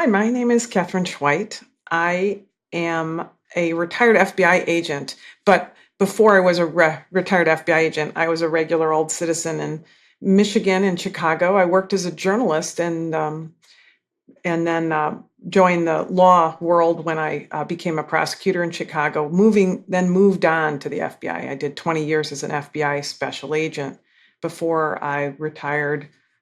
Hi, my name is Katherine Schweit. I am a retired FBI agent, but before I was a retired FBI agent, I was a regular old citizen in Michigan and Chicago. I worked as a journalist and then joined the law world when I became a prosecutor in Chicago. Then moved on to the FBI. I did 20 years as an FBI special agent before I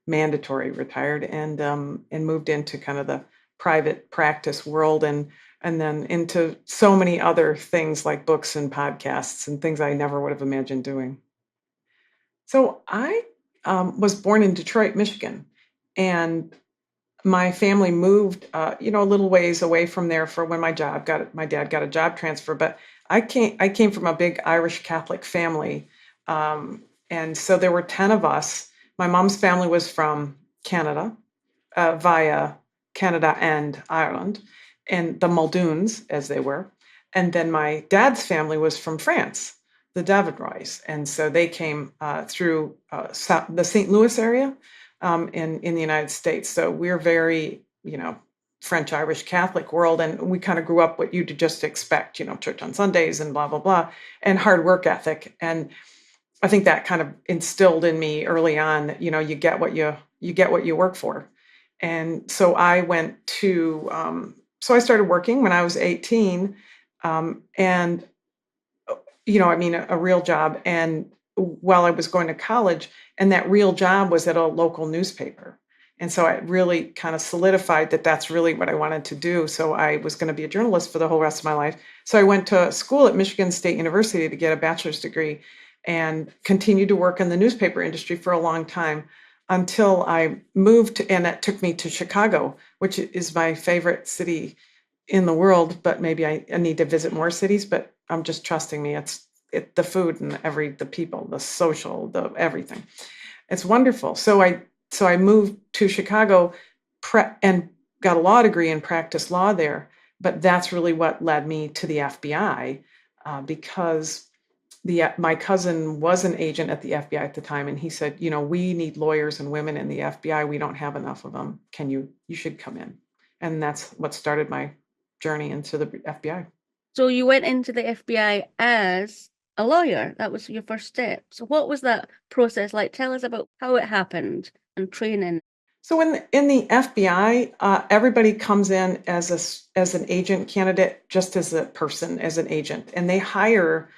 mandatory retired, and moved into kind of the private practice world and then into so many other things like books and podcasts and things I never would have imagined doing. So I was born in Detroit, Michigan, and my family moved, a little ways away from there for when my dad got a job transfer. But I came from a big Irish Catholic family, and so there were 10 of us. My mom's family was from Canada, via Canada and Ireland, and the Muldoons, as they were. And then my dad's family was from France, the Davidroys. And so they came through the St. Louis area in the United States. So we're very, French Irish Catholic world. And we kind of grew up what you'd just expect, church on Sundays and blah, blah, blah, and hard work ethic. And I think that kind of instilled in me early on that, you get what you work for. And so I started working when I was 18, and, a real job. And while I was going to college, and that real job was at a local newspaper. And so it really kind of solidified that that's really what I wanted to do. So I was going to be a journalist for the whole rest of my life. So I went to school at Michigan State University to get a bachelor's degree and continued to work in the newspaper industry for a long time until I moved, and that took me to Chicago, which is my favorite city in the world. But maybe I need to visit more cities, but I'm just trusting me. It's the food and the people, the social, the everything. It's wonderful. So I moved to Chicago and got a law degree and practiced law there. But that's really what led me to the FBI, because my cousin was an agent at the FBI at the time, and he said, we need lawyers and women in the FBI. We don't have enough of them. You should come in. And that's what started my journey into the FBI. So you went into the FBI as a lawyer. That was your first step. So what was that process like? Tell us about how it happened and training. So in the FBI, everybody comes in as an agent candidate, just as a person, as an agent, and they hire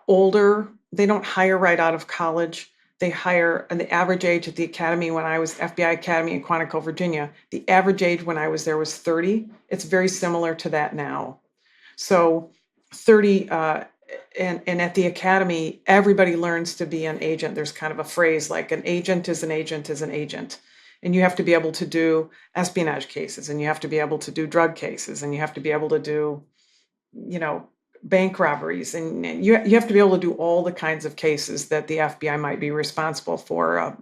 older. They don't hire right out of college. They hire, and the average age at the academy when I was FBI Academy in Quantico, Virginia, the average age when I was there was 30. It's very similar to that now. So 30, and at the academy, everybody learns to be an agent. There's kind of a phrase like an agent is an agent is an agent. And you have to be able to do espionage cases, and you have to be able to do drug cases, and you have to be able to do, bank robberies, and you have to be able to do all the kinds of cases that the FBI might be responsible for,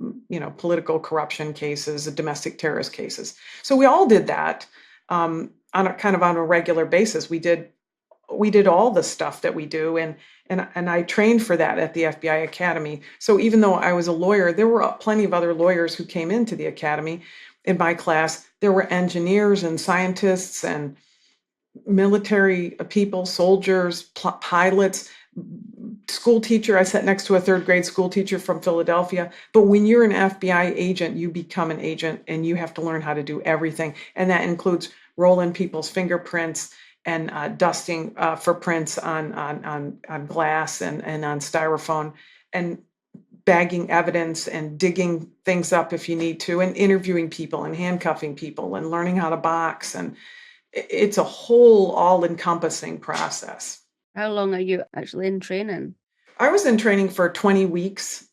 political corruption cases, domestic terrorist cases. So we all did that on a regular basis. We did all the stuff that we do, and I trained for that at the FBI Academy. So even though I was a lawyer, there were plenty of other lawyers who came into the academy. In my class, there were engineers and scientists and military people, soldiers, pilots, school teacher. I sat next to a third grade school teacher from Philadelphia. But when you're an FBI agent, you become an agent, and you have to learn how to do everything. And that includes rolling people's fingerprints and dusting for prints on glass and on styrofoam, and bagging evidence and digging things up if you need to, and interviewing people and handcuffing people and learning how to box. And it's a whole all-encompassing process. How long are you actually in training? I was in training for 20 weeks,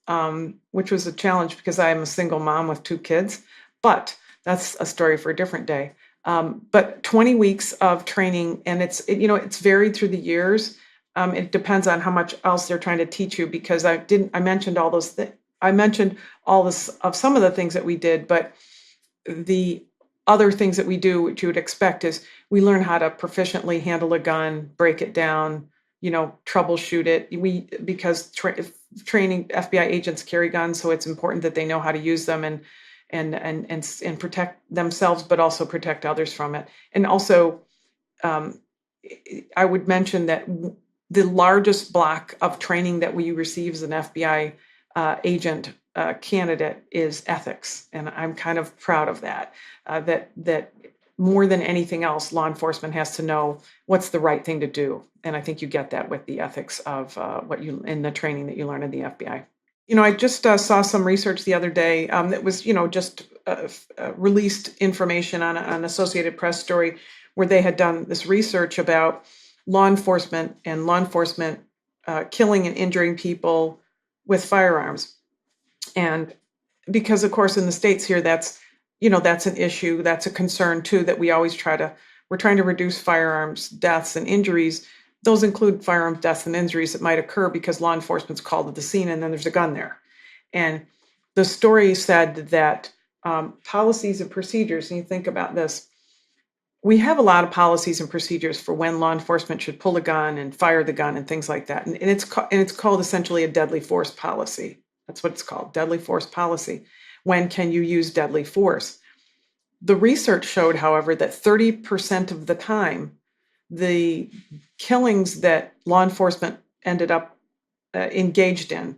which was a challenge because I am a single mom with 2 kids, but that's a story for a different day. But 20 weeks of training, and it's varied through the years. It depends on how much else they're trying to teach you, because I mentioned all those I mentioned all this of some of the things that we did, but the other things that we do, which you would expect, is we learn how to proficiently handle a gun, break it down, troubleshoot it. Because training FBI agents carry guns, so it's important that they know how to use them, and and protect themselves, but also protect others from it. And also, I would mention that the largest block of training that we receive as an FBI agent candidate is ethics, and I'm kind of proud of that. That more than anything else, law enforcement has to know what's the right thing to do, and I think you get that with the ethics of what you in the training that you learn in the FBI. I just saw some research the other day that was, just released information on an Associated Press story where they had done this research about law enforcement and law enforcement killing and injuring people with firearms. And because, of course, in the States here, that's an issue, that's a concern too, that we're trying to reduce firearms deaths and injuries. Those include firearm deaths and injuries that might occur because law enforcement's called to the scene and then there's a gun there. And the story said that policies and procedures, and you think about this, we have a lot of policies and procedures for when law enforcement should pull a gun and fire the gun and things like that. And it's called essentially a deadly force policy. That's what it's called, deadly force policy. When can you use deadly force? The research showed, however, that 30% of the time, the killings that law enforcement ended up engaged in,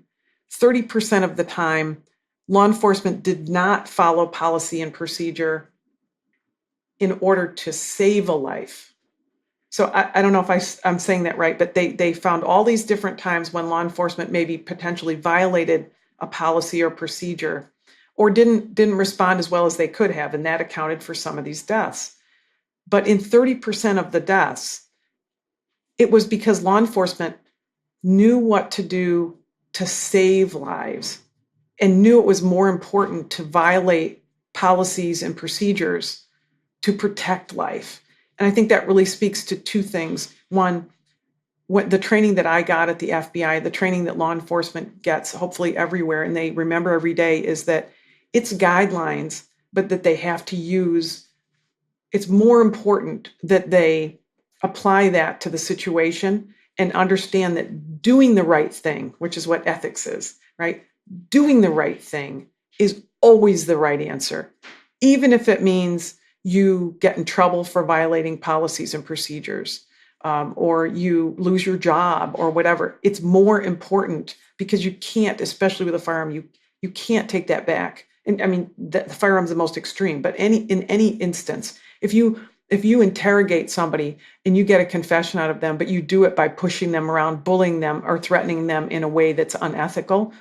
30% of the time, law enforcement did not follow policy and procedure in order to save a life. So I don't know if I'm saying that right, but they found all these different times when law enforcement maybe potentially violated a policy or procedure or didn't respond as well as they could have, and that accounted for some of these deaths. But in 30% of the deaths, it was because law enforcement knew what to do to save lives and knew it was more important to violate policies and procedures to protect life. And I think that really speaks to two things. One, what the training that I got at the FBI, the training that law enforcement gets hopefully everywhere, and they remember every day, is that it's guidelines, but that they have to use, it's more important that they apply that to the situation and understand that doing the right thing, which is what ethics is, right? Doing the right thing is always the right answer, even if it means you get in trouble for violating policies and procedures, or you lose your job or whatever. It's more important because you can't, especially with a firearm, you can't take that back. And I mean, the firearm's the most extreme, but in any instance, if you interrogate somebody and you get a confession out of them, but you do it by pushing them around, bullying them, or threatening them in a way that's unethical,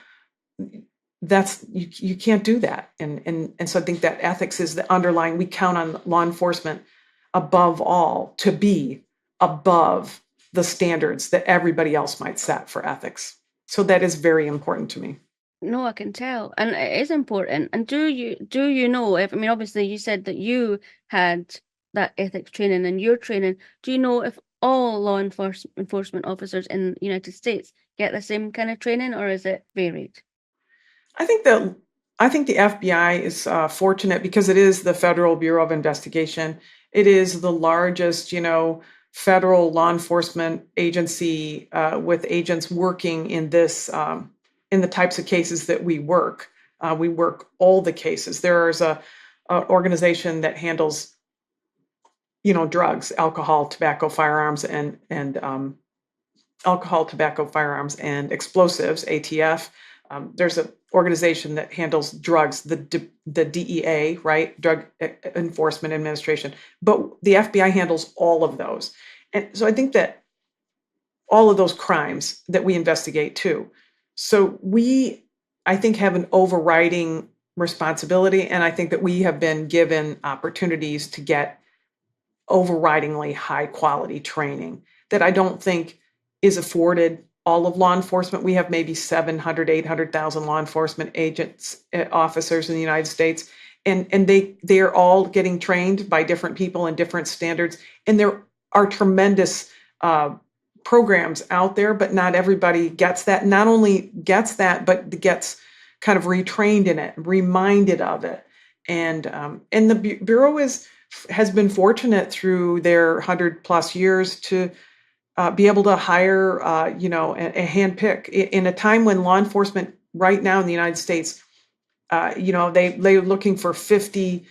you can't do that. And so I think that ethics is the underlying. We count on law enforcement above all to be above the standards that everybody else might set for ethics. So that is very important to me. No, I can tell, and it is important. And do you know if, I mean, obviously you said that you had that ethics training in your training. Do you know if all law enforcement officers in the United States get the same kind of training, or is it varied? I think the FBI is fortunate because it is the Federal Bureau of Investigation. It is the largest, federal law enforcement agency with agents working in the types of cases that we work. We work all the cases. There is a organization that handles, drugs, alcohol, tobacco, firearms, and alcohol, tobacco, firearms, and explosives, ATF. There's an organization that handles drugs, the DEA, right? Drug Enforcement Administration. But the FBI handles all of those. And so I think that all of those crimes that we investigate too. So I think, have an overriding responsibility. And I think that we have been given opportunities to get overridingly high quality training that I don't think is afforded all of law enforcement. We have maybe 700, 800,000 law enforcement agents, officers in the United States. And they are all getting trained by different people and different standards. And there are tremendous programs out there, but not everybody gets that. Not only gets that, but gets kind of retrained in it, reminded of it. And the Bureau has been fortunate through their 100+ years to be able to hire, a handpick in a time when law enforcement right now in the United States They're looking for 50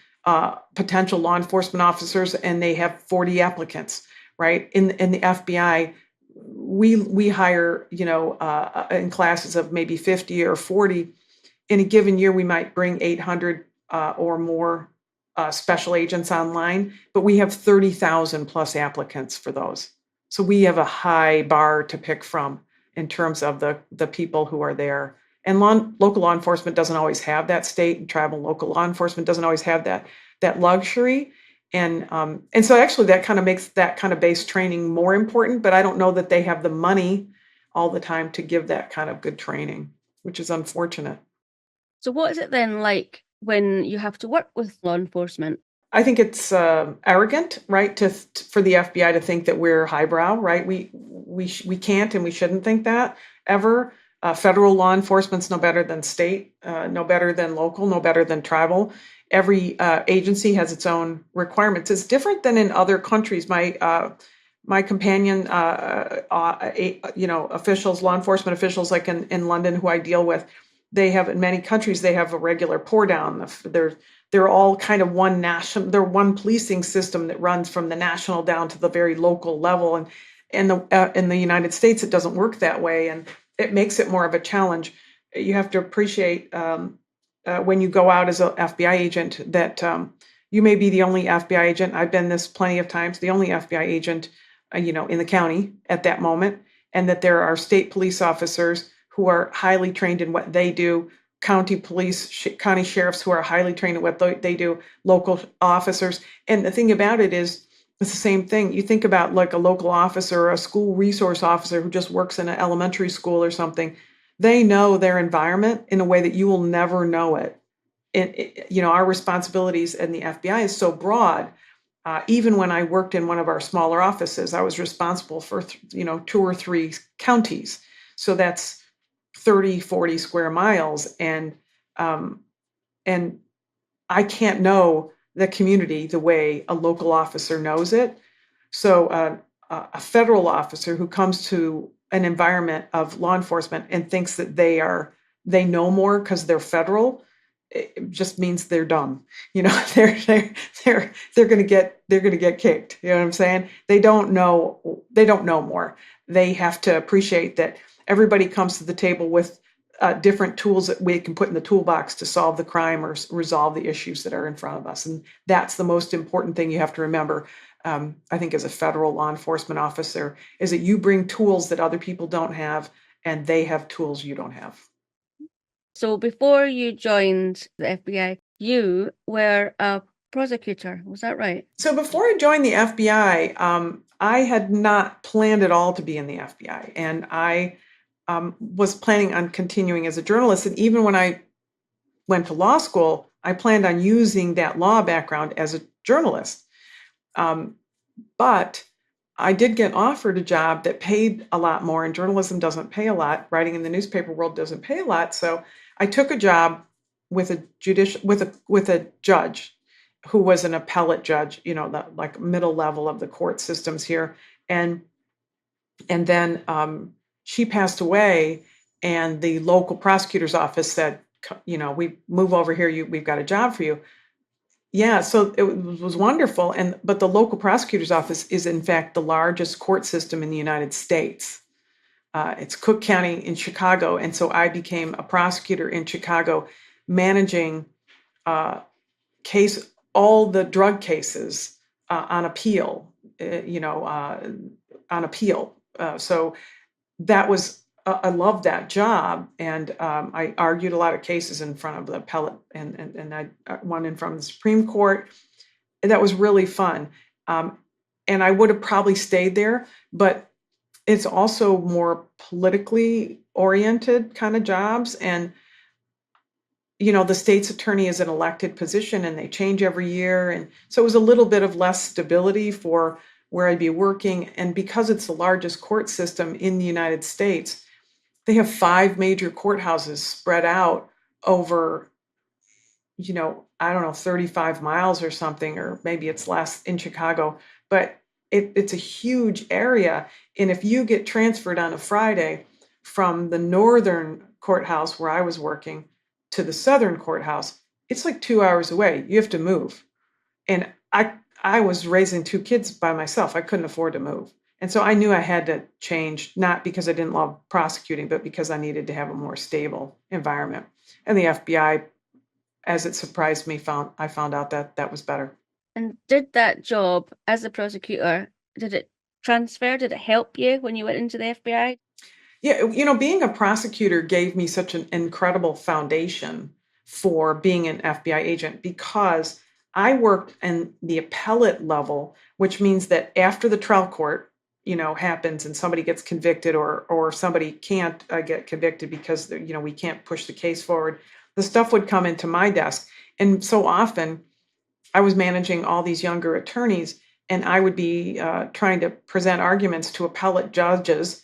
potential law enforcement officers, and they have 40 applicants, right? In the FBI, we hire, in classes of maybe 50 or 40. In a given year, we might bring 800 or more special agents online, but we have 30,000 plus applicants for those. So we have a high bar to pick from in terms of the people who are there. And local law enforcement doesn't always have that. State and tribal local law enforcement doesn't always have that luxury. And so actually that kind of makes that kind of base training more important, but I don't know that they have the money all the time to give that kind of good training, which is unfortunate. So what is it then like when you have to work with law enforcement? I think it's arrogant, right, for the FBI to think that we're highbrow, right? We can't and we shouldn't think that ever. Federal law enforcement's no better than state, no better than local, no better than tribal. Every agency has its own requirements. It's different than in other countries. My companion, officials, law enforcement officials, like in London, who I deal with, they have in many countries they have a regular pour down. They're all kind of one national. They're one policing system that runs from the national down to the very local level. And in the United States, it doesn't work that way, and it makes it more of a challenge. You have to appreciate when you go out as an FBI agent that you may be the only FBI agent. I've been this plenty of times, the only FBI agent, in the county at that moment, and that there are state police officers who are highly trained in what they do, county police, county sheriffs who are highly trained in what they do, local officers. And the thing about it is, it's the same thing. You think about like a local officer or a school resource officer who just works in an elementary school or something. They know their environment in a way that you will never know it. Our responsibilities in the FBI is so broad. Even when I worked in one of our smaller offices, I was responsible for, 2 or 3 counties. So that's 30, 40 square miles. And I can't know the community the way a local officer knows it. So a federal officer who comes to an environment of law enforcement and thinks that they know more because they're federal, it just means they're dumb. They're going to get kicked. You know what I'm saying? They don't know more. They have to appreciate that everybody comes to the table with different tools that we can put in the toolbox to solve the crime or resolve the issues that are in front of us. And that's the most important thing you have to remember, I think, as a federal law enforcement officer, is that you bring tools that other people don't have, and they have tools you don't have. So before you joined the FBI, you were a prosecutor. Was that right? So before I joined the FBI, I had not planned at all to be in the FBI. And I was planning on continuing as a journalist. And even when I went to law school, I planned on using that law background as a journalist. But I did get offered a job that paid a lot more, and journalism doesn't pay a lot. Writing in the newspaper world doesn't pay a lot. So I took a job with a judge who was an appellate judge, the like middle level of the court systems here. And then she passed away, and the local prosecutor's office said, we move over here. We've got a job for you. Yeah, so it was wonderful. But the local prosecutor's office is, in fact, the largest court system in the United States. It's Cook County in Chicago. And so I became a prosecutor in Chicago, managing all the drug cases on appeal, on appeal. So that was, I loved that job. And I argued a lot of cases in front of the appellate and I one in front of the Supreme Court. And that was really fun. And I would have probably stayed there, but it's also more politically oriented kind of jobs. And, the state's attorney is an elected position and they change every year. And so it was a little bit of less stability for where I'd be working. And because it's the largest court system in the United States, they have 5 major courthouses spread out over, I don't know, 35 miles or something, or maybe it's less in Chicago, but it's a huge area. And if you get transferred on a Friday from the northern courthouse where I was working to the southern courthouse, it's like 2 hours away. You have to move. And I was raising 2 kids by myself. I couldn't afford to move. And so I knew I had to change, not because I didn't love prosecuting, but because I needed to have a more stable environment. And the FBI, as it surprised me, I found out that that was better. And did that job as a prosecutor, did it transfer? Did it help you when you went into the FBI? Yeah, being a prosecutor gave me such an incredible foundation for being an FBI agent because I worked in the appellate level, which means that after the trial court, happens and somebody gets convicted or somebody can't get convicted because we can't push the case forward, the stuff would come into my desk. And so often I was managing all these younger attorneys, and I would be trying to present arguments to appellate judges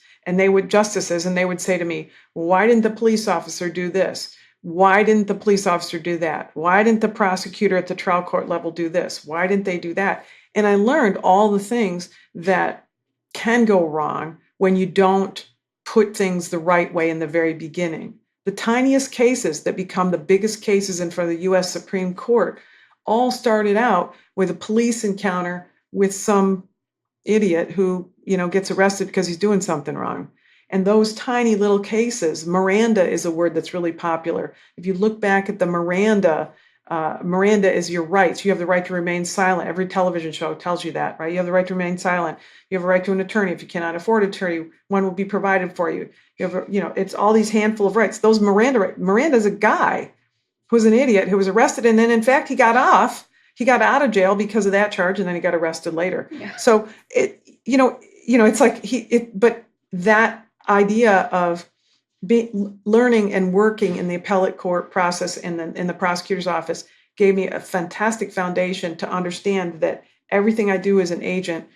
justices, and they would say to me, why didn't the police officer do this? Why didn't the police officer do that? Why didn't the prosecutor at the trial court level do this? Why didn't they do that? And I learned all the things that can go wrong when you don't put things the right way in the very beginning. The tiniest cases that become the biggest cases in front of the US Supreme Court all started out with a police encounter with some idiot who, gets arrested because he's doing something wrong. And those tiny little cases, Miranda is a word that's really popular. If you look back at the Miranda is your rights. You have the right to remain silent. Every television show tells you that, right? You have the right to remain silent. You have a right to an attorney. If you cannot afford an attorney, one will be provided for you. It's all these handful of rights. Those Miranda is a guy who was an idiot who was arrested, and then in fact he got off. He got out of jail because of that charge, and then he got arrested later. Yeah. So it's like but that idea of learning and working in the appellate court process and then in the prosecutor's office gave me a fantastic foundation to understand that everything I do as an agent,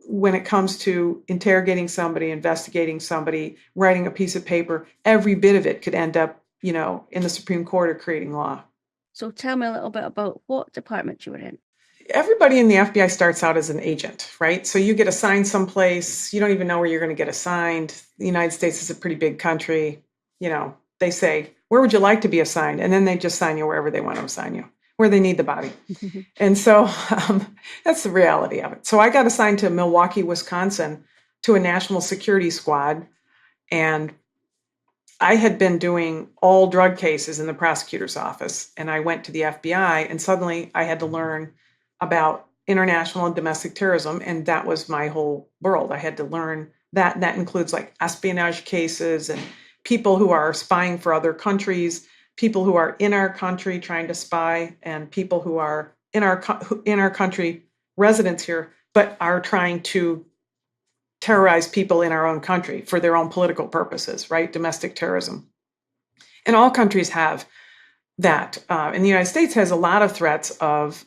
when it comes to interrogating somebody, investigating somebody, writing a piece of paper, every bit of it could end up, in the Supreme Court or creating law. So tell me a little bit about what department you were in. Everybody in the FBI starts out as an agent, right? So you get assigned someplace, you don't even know where you're going to get assigned. The United States is a pretty big country. They say, where would you like to be assigned? And then they just sign you wherever they want to assign you, where they need the body. And so that's the reality of it. So I got assigned to Milwaukee, Wisconsin, to a national security squad. And I had been doing all drug cases in the prosecutor's office. And I went to the FBI, and suddenly I had to learn about international and domestic terrorism. And that was my whole world. I had to learn that. And that includes like espionage cases and people who are spying for other countries, people who are in our country trying to spy, and people who are in our country, residents here, but are trying to terrorize people in our own country for their own political purposes, right? Domestic terrorism. And all countries have that. And the United States has a lot of threats of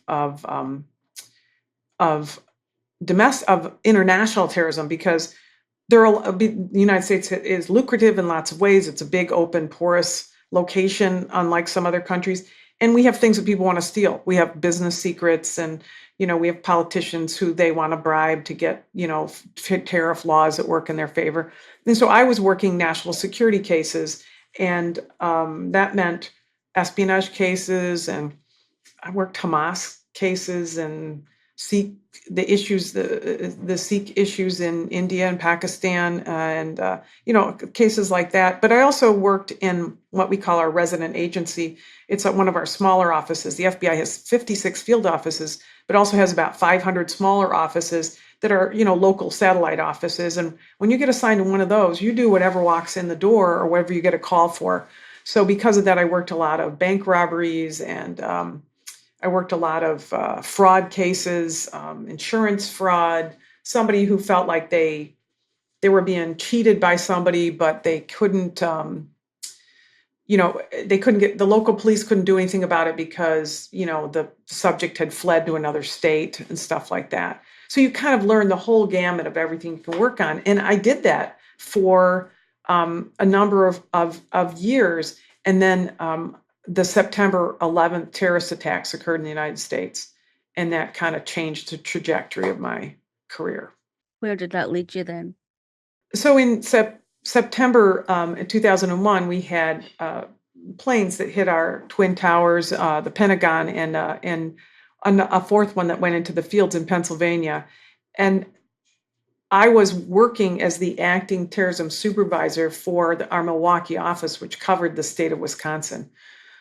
international terrorism because the United States is lucrative in lots of ways. It's a big, open, porous location, unlike some other countries. And we have things that people want to steal. We have business secrets, and we have politicians who they want to bribe to get tariff laws that work in their favor. And so I was working national security cases, and that meant espionage cases, and I worked Hamas cases and Sikh the Sikh issues in India and Pakistan, and cases like that. But I also worked in what we call our resident agency. It's one of our smaller offices. The FBI has 56 field offices, but also has about 500 smaller offices that are local satellite offices. And when you get assigned to one of those, you do whatever walks in the door or whatever you get a call for. So because of that, I worked a lot of bank robberies, and I worked a lot of fraud cases, insurance fraud, somebody who felt like they were being cheated by somebody, but they couldn't, the local police couldn't do anything about it because, the subject had fled to another state and stuff like that. So you kind of learn the whole gamut of everything you can work on. And I did that for a number of years. And then the September 11th terrorist attacks occurred in the United States, and that kind of changed the trajectory of my career. Where did that lead you then? So in September in 2001, we had planes that hit our Twin Towers, the Pentagon, and a fourth one that went into the fields in Pennsylvania. And I was working as the acting terrorism supervisor for our Milwaukee office, which covered the state of Wisconsin.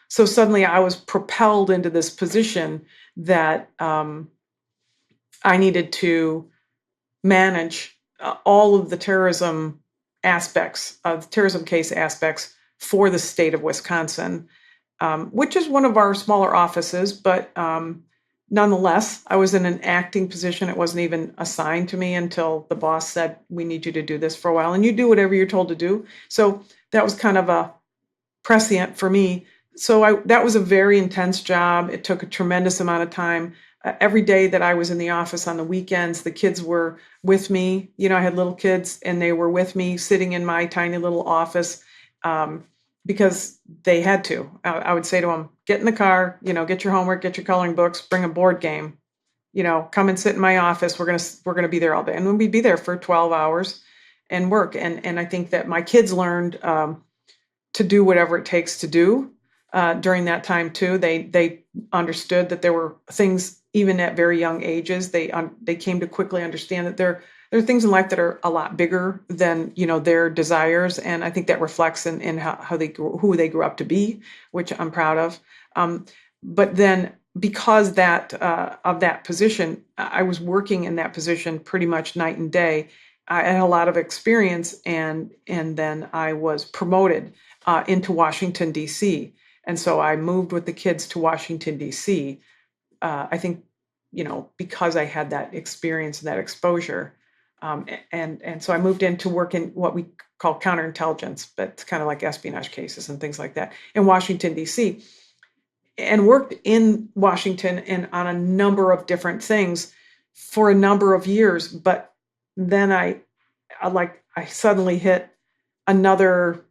So suddenly I was propelled into this position that I needed to manage all of the terrorism aspects of terrorism case aspects for the state of Wisconsin, which is one of our smaller offices, but nonetheless, I was in an acting position. It wasn't even assigned to me until the boss said, we need you to do this for a while, and you do whatever you're told to do. So that was kind of a prescient for me. So that was a very intense job. It took a tremendous amount of time. Every day that I was in the office on the weekends, the kids were with me. I had little kids and they were with me sitting in my tiny little office because they had to. I would say to them, get in the car, get your homework, get your coloring books, bring a board game, come and sit in my office. We're going to be there all day. And we'd be there for 12 hours and work. And I think that my kids learned to do whatever it takes to do during that time too. They understood that there were things, even at very young ages, they came to quickly understand that there are things in life that are a lot bigger than their desires, and I think that reflects in how they who they grew up to be, which I'm proud of. But then, because of that position, I was working in that position pretty much night and day. I had a lot of experience, and then I was promoted into Washington, D.C. And so I moved with the kids to Washington, D.C. I think, because I had that experience and that exposure. And so I moved in to work in what we call counterintelligence, but it's kind of like espionage cases and things like that in Washington, D.C. And worked in Washington and on a number of different things for a number of years. But then I suddenly hit another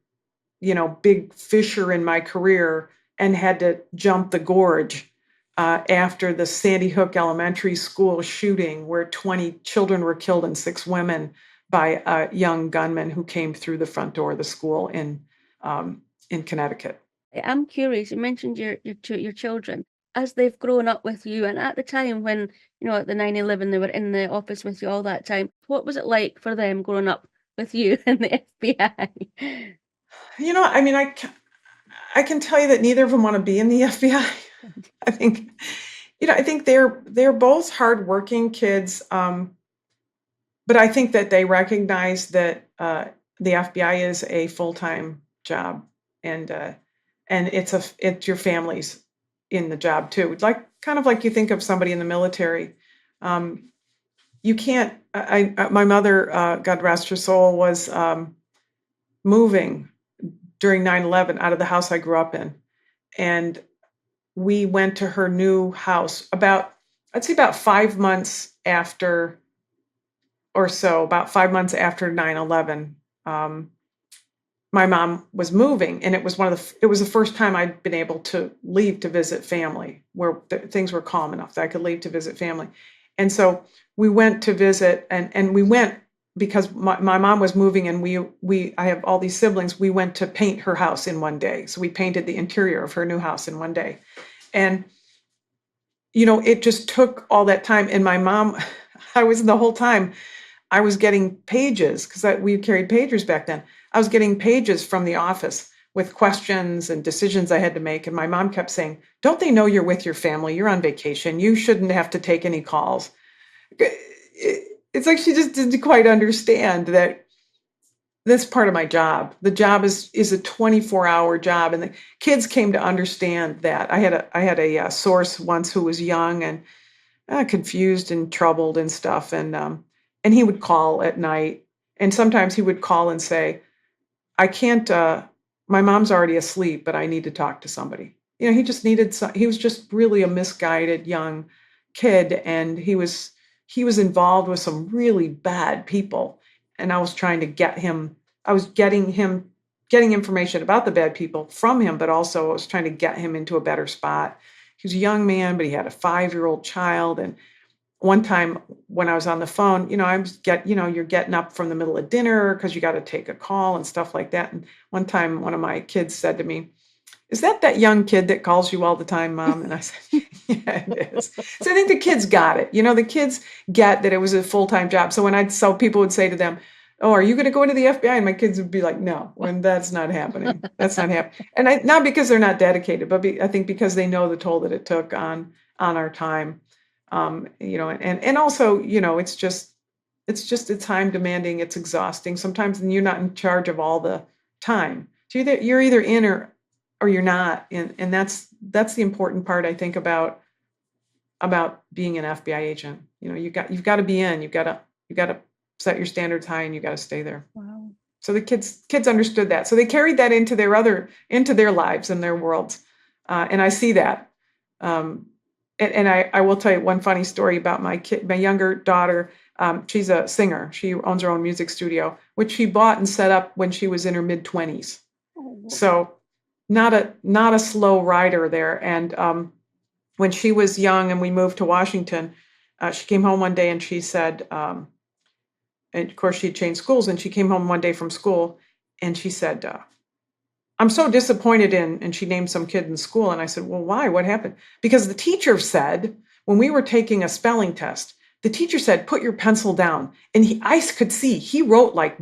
big fissure in my career and had to jump the gorge after the Sandy Hook Elementary School shooting, where 20 children were killed and 6 women by a young gunman who came through the front door of the school in Connecticut. I'm curious. You mentioned your children as they've grown up with you, and at the time when at the 9/11 they were in the office with you all that time. What was it like for them growing up with you in the FBI? I can tell you that neither of them want to be in the FBI. I think, I think they're both hardworking kids, but I think that they recognize that the FBI is a full-time job, and it's your family's in the job too. Kind of like you think of somebody in the military. You can't. My mother, God rest her soul, was moving during 9/11 out of the house I grew up in. And we went to her new house about 5 months after or so, about 5 months after 9/11. My mom was moving, and it was the first time I'd been able to leave to visit family, where things were calm enough that I could leave to visit family. And so we went to visit, and we went because my mom was moving, and I have all these siblings. We went to paint her house in one day. So we painted the interior of her new house in one day. And, it just took all that time. And my mom, the whole time, I was getting pages, because we carried pagers back then. I was getting pages from the office with questions and decisions I had to make. And my mom kept saying, don't they know you're with your family? You're on vacation. You shouldn't have to take any calls. It's like she just didn't quite understand that that's part of my job. The job is a 24-hour job. And the kids came to understand that. I had a source once who was young and confused and troubled and stuff. And he would call at night. And sometimes he would call and say, I can't, my mom's already asleep, but I need to talk to somebody. He just needed he was just really a misguided young kid. And he was involved with some really bad people. And I was trying to getting information about the bad people from him, but also I was trying to get him into a better spot. He was a young man, but he had a 5-year-old child. And one time when I was on the phone, you're getting up from the middle of dinner because you got to take a call and stuff like that. And one time, one of my kids said to me, is that young kid that calls you all the time, Mom? And I said, yeah, it is. So I think the kids got it. The kids get that it was a full-time job. So people would say to them, oh, are you going to go into the FBI? And my kids would be like, no, when that's not happening. That's not happening. And not because they're not dedicated, but I think because they know the toll that it took on our time. And also, it's time demanding, it's exhausting. Sometimes you're not in charge of all the time. So you're either in or you're not. And that's the important part, I think, about being an FBI agent. You've got to be in, you've got to set your standards high, and you got to stay there. Wow. So the kids understood that. So they carried that into their lives and their worlds. And I see that. And I will tell you one funny story about my younger daughter. She's a singer. She owns her own music studio, which she bought and set up when she was in her mid-20s. Oh. So not a slow rider there. And when she was young and we moved to Washington, she came home one day and she said, and of course she'd changed schools, and she came home one day from school and she said, I'm so disappointed and she named some kid in school. And I said, well, why? What happened? Because the teacher said, when we were taking a spelling test, the teacher said, put your pencil down. And I could see he wrote like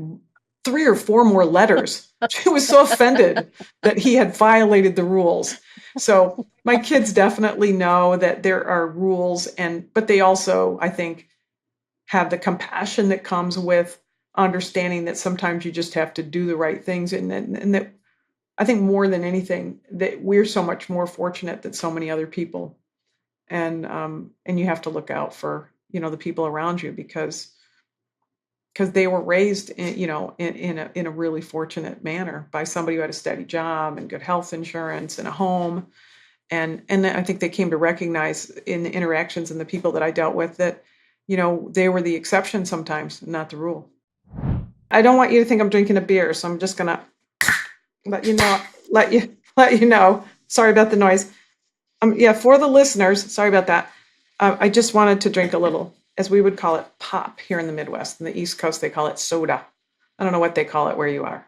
3 or 4 more letters. She was so offended that he had violated the rules. So my kids definitely know that there are rules, but they also, I think, have the compassion that comes with understanding that sometimes you just have to do the right things. And that I think more than anything, that we're so much more fortunate than so many other people. And you have to look out for, the people around you because they were raised in a really fortunate manner by somebody who had a steady job and good health insurance and a home. And I think they came to recognize in the interactions and the people that I dealt with that, they were the exception sometimes, not the rule. I don't want you to think I'm drinking a beer, so I'm just going to let you know. Sorry about the noise. For the listeners, sorry about that. I just wanted to drink a little, as we would call it, pop here in the Midwest. In the East Coast, they call it soda. I don't know what they call it where you are.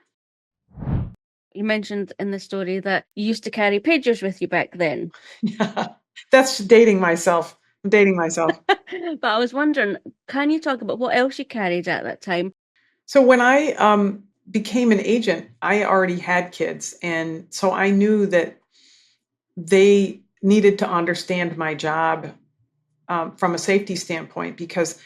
You mentioned in the story that you used to carry pagers with you back then. Yeah, that's dating myself. I'm dating myself. But I was wondering, can you talk about what else you carried at that time? So when I became an agent, I already had kids. And so I knew that they needed to understand my job from a safety standpoint, because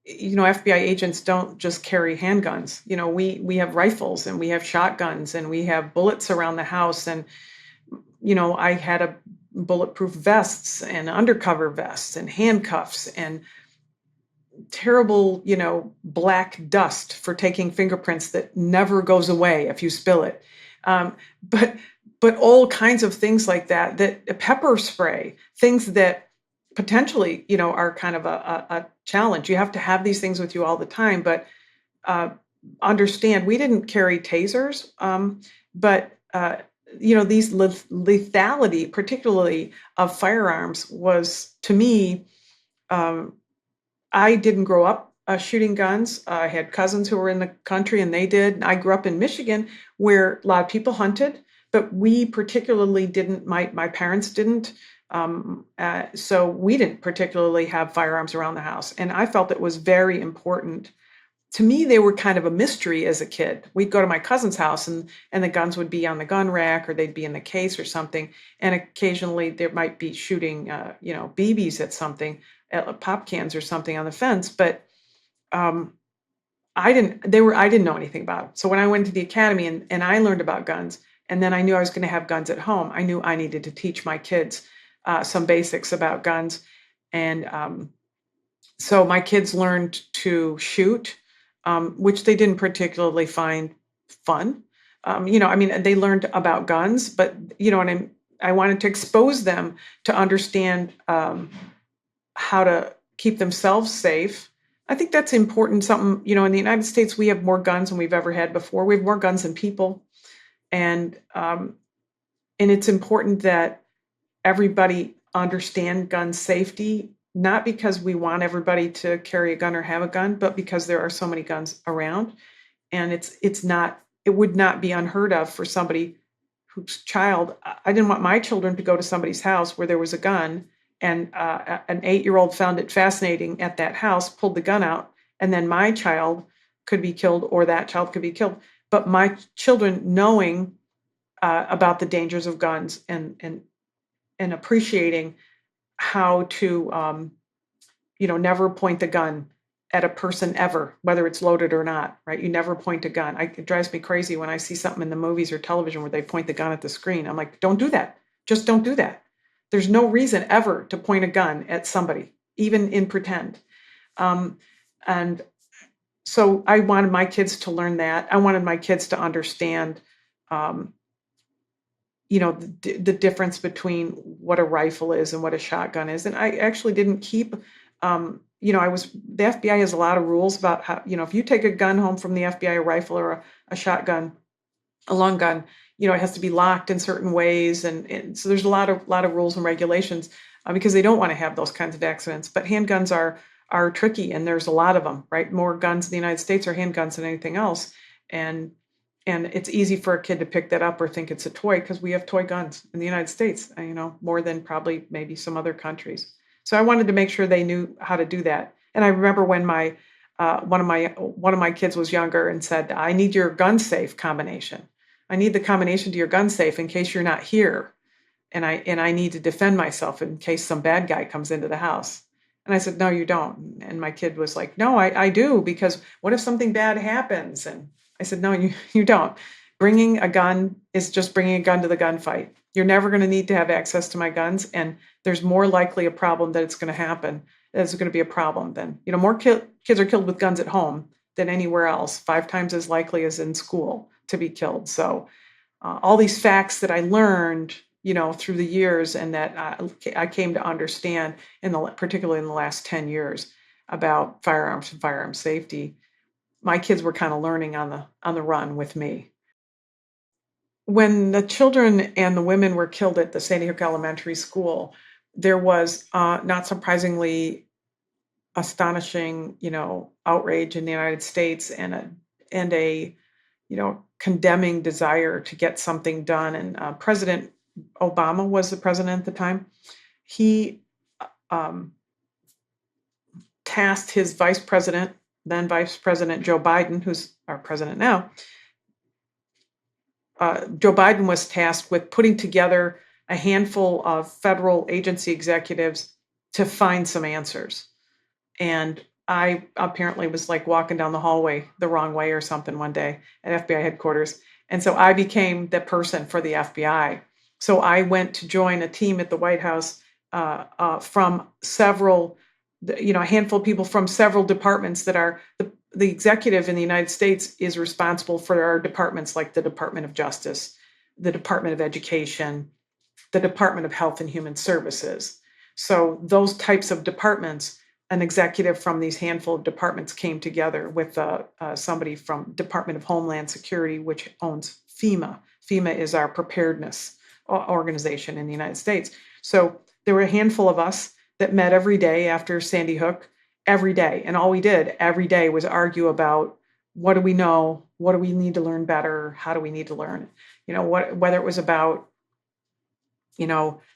FBI agents don't just carry handguns. We have rifles and we have shotguns and we have bullets around the house. And I had a bulletproof vests and undercover vests and handcuffs and terrible black dust for taking fingerprints that never goes away if you spill it, but all kinds of things like that pepper spray, things that potentially are kind of a challenge. You have to have these things with you all the time, but understand we didn't carry tasers, but these lethality, particularly of firearms, was, to me, I didn't grow up shooting guns. I had cousins who were in the country and they did. I grew up in Michigan where a lot of people hunted, but we particularly didn't. My parents didn't. So we didn't particularly have firearms around the house. And I felt it was very important. To me, they were kind of a mystery as a kid. We'd go to my cousin's house and the guns would be on the gun rack or they'd be in the case or something. And occasionally there might be shooting, BBs at something, pop cans or something on the fence. But I didn't know anything about it. So when I went to the academy and I learned about guns, and then I knew I was going to have guns at home, I knew I needed to teach my kids some basics about guns. And so my kids learned to shoot, which they didn't particularly find fun. They learned about guns, but, and I wanted to expose them to understand how to keep themselves safe. I think that's important. Something, in the United States, we have more guns than we've ever had before. We have more guns than people. And it's important that everybody understand gun safety, not because we want everybody to carry a gun or have a gun, but because there are so many guns around. And it would not be unheard of for somebody whose child, I didn't want my children to go to somebody's house where there was a gun, and an 8-year-old found it fascinating at that house, pulled the gun out, and then my child could be killed or that child could be killed. But my children knowing about the dangers of guns and appreciating how to never point the gun at a person ever, whether it's loaded or not, right? You never point a gun. It drives me crazy when I see something in the movies or television where they point the gun at the screen. I'm like, don't do that. Just don't do that. There's no reason ever to point a gun at somebody, even in pretend. And so I wanted my kids to learn that. I wanted my kids to understand, the difference between what a rifle is and what a shotgun is. And I actually didn't keep, the FBI has a lot of rules about how, if you take a gun home from the FBI, a rifle or a shotgun, a long gun, it has to be locked in certain ways. And so there's a lot of rules and regulations because they don't want to have those kinds of accidents. But handguns are tricky, and there's a lot of them, right? More guns in the United States are handguns than anything else. And it's easy for a kid to pick that up or think it's a toy because we have toy guns in the United States, more than probably maybe some other countries. So I wanted to make sure they knew how to do that. And I remember when one of my kids was younger and said, "I need your gun safe combination. I need the combination to your gun safe in case you're not here, and I need to defend myself in case some bad guy comes into the house." And I said, "No, you don't." And my kid was like, "No, I do, because what if something bad happens?" And I said, "No, you don't. Bringing a gun is just bringing a gun to the gunfight. You're never going to need to have access to my guns, and there's more likely a problem that it's going to happen. There's going to be a problem then. More kids are killed with guns at home than anywhere else, 5 times as likely as in school to be killed." So all these facts that I learned, through the years, and that I came to understand particularly in the last 10 years about firearms and firearm safety, my kids were kind of learning on the run with me. When the children and the women were killed at the Sandy Hook Elementary School, there was not surprisingly astonishing, outrage in the United States and a condemning desire to get something done. And President Obama was the president at the time. He tasked his then Vice President Joe Biden, who's our president now. Joe Biden was tasked with putting together a handful of federal agency executives to find some answers. And I apparently was like walking down the hallway the wrong way or something one day at FBI headquarters. And so I became the person for the FBI. So I went to join a team at the White House from several, a handful of people from several departments that are the executive in the United States is responsible for our departments like the Department of Justice, the Department of Education, the Department of Health and Human Services. So those types of departments, an executive from these handful of departments came together with somebody from Department of Homeland Security, which owns FEMA. FEMA is our preparedness organization in the United States. So there were a handful of us that met every day after Sandy Hook, every day. And all we did every day was argue about what do we know? What do we need to learn better? How do we need to learn? Whether it was about,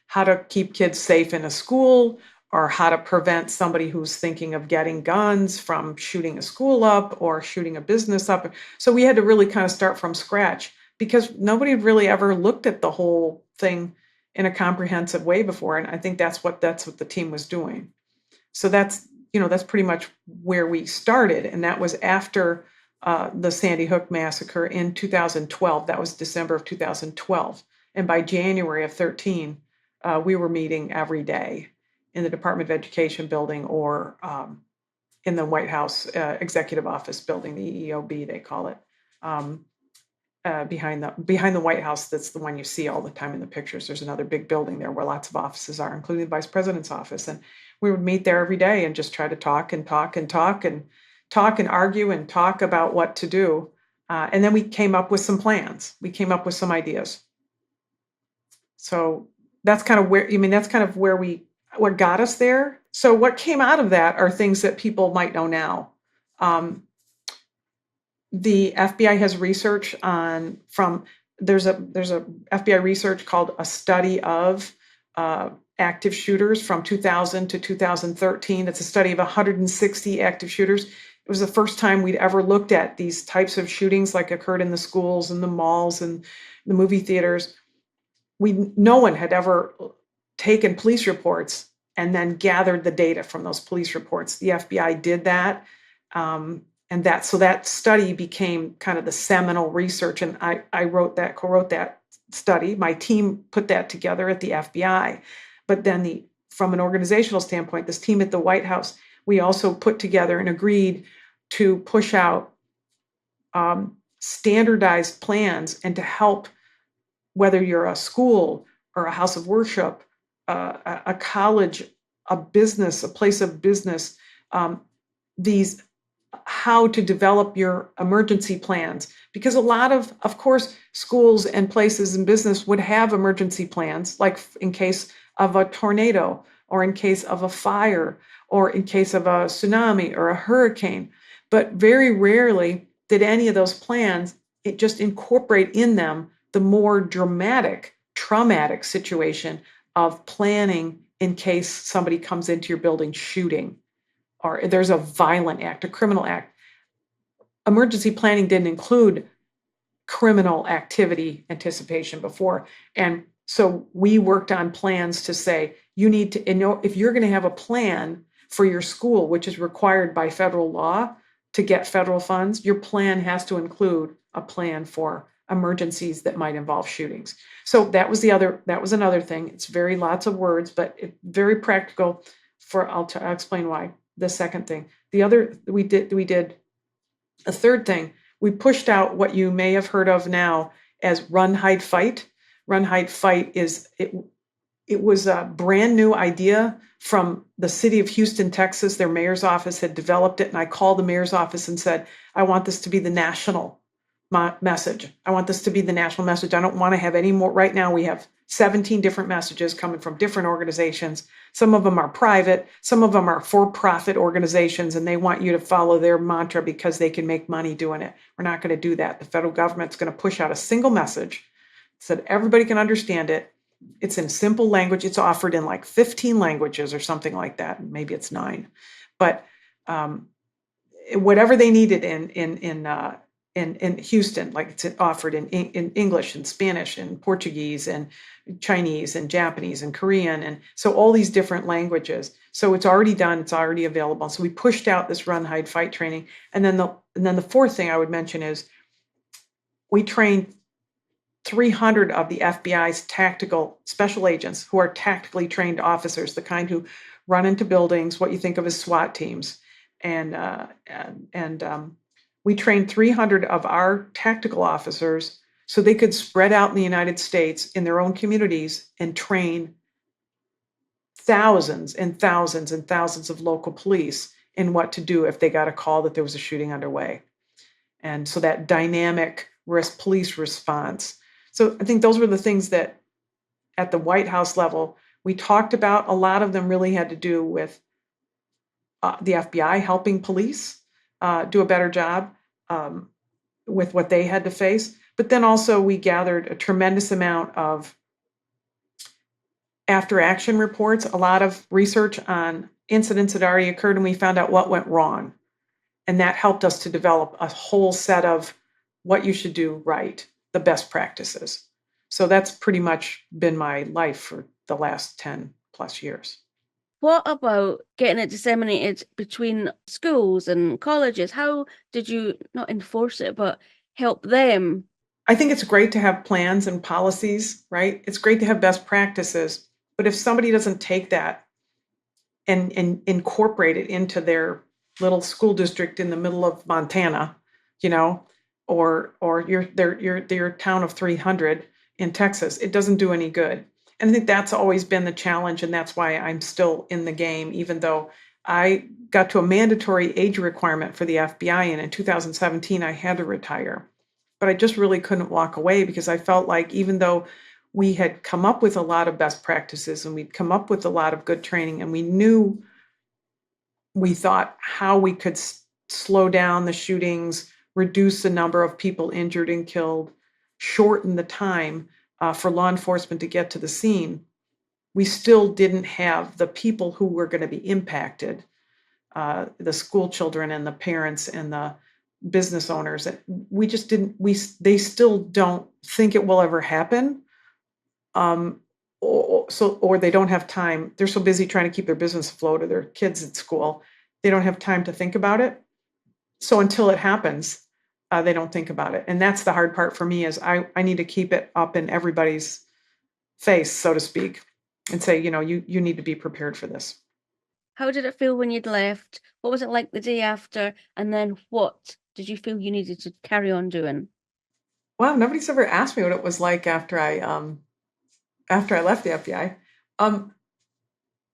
how to keep kids safe in a school, or how to prevent somebody who's thinking of getting guns from shooting a school up or shooting a business up. So we had to really kind of start from scratch because nobody had really ever looked at the whole thing in a comprehensive way before. And I think that's what the team was doing. So that's pretty much where we started. And that was after the Sandy Hook massacre in 2012. That was December of 2012. And by January of 13, we were meeting every day in the Department of Education building or in the White House Executive Office building, the EEOB, they call it, behind the White House. That's the one you see all the time in the pictures. There's another big building there where lots of offices are, including the Vice President's office. And we would meet there every day and just try to talk and argue and talk about what to do. And then we came up with some plans. We came up with some ideas. So that's kind of where what got us there. So what came out of that are things that people might know now. The FBI has research from there's a FBI research called A Study of Active Shooters from 2000 to 2013. It's a study of 160 active shooters. It was the first time we'd ever looked at these types of shootings like occurred in the schools and the malls and the movie theaters. No one had ever taken police reports and then gathered the data from those police reports. The FBI did that. So that study became kind of the seminal research. And I co-wrote that study. My team put that together at the FBI. But then from an organizational standpoint, this team at the White House, we also put together and agreed to push out standardized plans and to help, whether you're a school or a house of worship, a college, a business, a place of business, how to develop your emergency plans. Because a lot of course, schools and places in business would have emergency plans, like in case of a tornado, or in case of a fire, or in case of a tsunami or a hurricane. But very rarely did any of those plans just incorporate in them the more dramatic, traumatic situation of planning in case somebody comes into your building shooting, or there's a violent act, a criminal act. Emergency planning didn't include criminal activity anticipation before. And so we worked on plans to say, you need to, if you're going to have a plan for your school, which is required by federal law to get federal funds, your plan has to include a plan for emergencies that might involve shootings. So that was another thing. It's lots of words, but it's very practical. I'll explain why. The second thing, we did a third thing. We pushed out what you may have heard of now as Run, Hide, Fight. Run, Hide, Fight it was a brand new idea from the city of Houston, Texas. Their mayor's office had developed it, and I called the mayor's office and said, I want this to be the national message. I want this to be the national message. I don't want to have any more. Right now, we have 17 different messages coming from different organizations. Some of them are private. Some of them are for-profit organizations, and they want you to follow their mantra because they can make money doing it. We're not going to do that. The federal government's going to push out a single message so that everybody can understand it. It's in simple language. It's offered in like 15 languages or something like that. Maybe it's 9. But whatever they needed in Houston, like it's offered in English and Spanish and Portuguese and Chinese and Japanese and Korean, and so all these different languages. So it's already done. It's already available. So we pushed out this Run, Hide, Fight training, and then the fourth thing I would mention is we trained 300 of the FBI's tactical special agents, who are tactically trained officers, the kind who run into buildings, what you think of as SWAT teams, and we trained 300 of our tactical officers so they could spread out in the United States in their own communities and train thousands and thousands and thousands of local police in what to do if they got a call that there was a shooting underway. And so that dynamic police response. So I think those were the things that at the White House level we talked about. A lot of them really had to do with the FBI helping police do a better job with what they had to face. But then also we gathered a tremendous amount of after action reports, a lot of research on incidents that already occurred, and we found out what went wrong. And that helped us to develop a whole set of what you should do right, the best practices. So that's pretty much been my life for the last 10 plus years. What about getting it disseminated between schools and colleges? How did you not enforce it, but help them? I think it's great to have plans and policies, right? It's great to have best practices. But if somebody doesn't take that and incorporate it into their little school district in the middle of Montana, or your town of 300 in Texas, it doesn't do any good. And I think that's always been the challenge, and that's why I'm still in the game, even though I got to a mandatory age requirement for the FBI, and in 2017 I had to retire. But I just really couldn't walk away because I felt like even though we had come up with a lot of best practices and we'd come up with a lot of good training, and we thought how we could slow down the shootings, reduce the number of people injured and killed, shorten the time for law enforcement to get to the scene, we still didn't have the people who were going to be impacted, the school children and the parents and the business owners. We just didn't, they still don't think it will ever happen. Or they don't have time. They're so busy trying to keep their business afloat or their kids at school. They don't have time to think about it. So until it happens, they don't think about it. And that's the hard part for me is I need to keep it up in everybody's face, so to speak, and say, you need to be prepared for this. How did it feel when you'd left? What was it like the day after? And then what did you feel you needed to carry on doing? Well, nobody's ever asked me what it was like after I left the FBI.